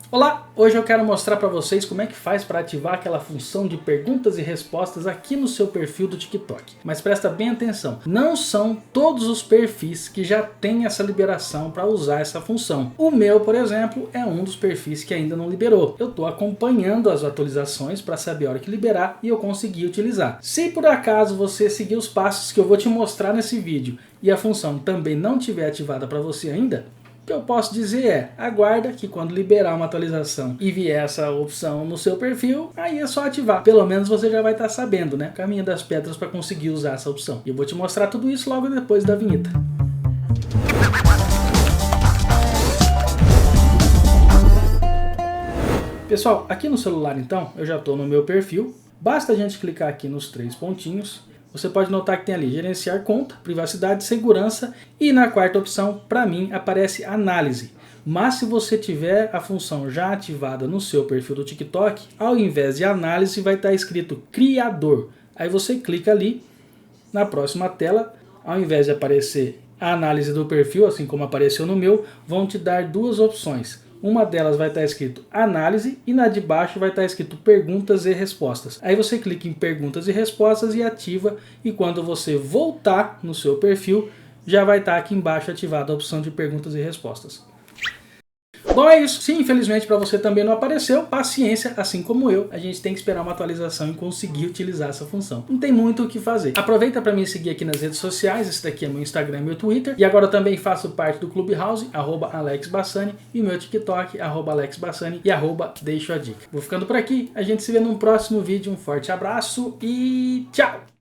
Olá, hoje eu quero mostrar para vocês como é que faz para ativar aquela função de perguntas e respostas aqui no seu perfil do TikTok. Mas presta bem atenção, não são todos os perfis que já têm essa liberação para usar essa função. O meu, por exemplo, é um dos perfis que ainda não liberou. Eu estou acompanhando as atualizações para saber a hora que liberar e eu consegui utilizar. Se por acaso você seguir os passos que eu vou te mostrar nesse vídeo e a função também não estiver ativada para você ainda, o que eu posso dizer é, aguarda que quando liberar uma atualização e vier essa opção no seu perfil, aí é só ativar. Pelo menos você já vai estar sabendo, né? Caminho das pedras para conseguir usar essa opção. E eu vou te mostrar tudo isso logo depois da vinheta. Pessoal, aqui no celular então, eu já estou no meu perfil. Basta a gente clicar aqui nos três pontinhos. Você pode notar que tem ali gerenciar conta, privacidade, segurança e na quarta opção, para mim, aparece análise. Mas se você tiver a função já ativada no seu perfil do TikTok, ao invés de análise vai estar escrito criador. Aí você clica ali, na próxima tela, ao invés de aparecer a análise do perfil, assim como apareceu no meu, vão te dar duas opções. Uma delas vai estar escrito análise e na de baixo vai estar escrito perguntas e respostas. Aí você clica em perguntas e respostas e ativa, e quando você voltar no seu perfil, já vai estar aqui embaixo ativada a opção de perguntas e respostas. Bom, é isso. Se infelizmente para você também não apareceu, paciência, assim como eu, a gente tem que esperar uma atualização e conseguir utilizar essa função. Não tem muito o que fazer. Aproveita para me seguir aqui nas redes sociais, esse daqui é meu Instagram e meu Twitter, e agora eu também faço parte do Clubhouse, @AlexBassani, e meu TikTok, @AlexBassani e @Deixo a Dica. Vou ficando por aqui, a gente se vê num próximo vídeo, um forte abraço e tchau!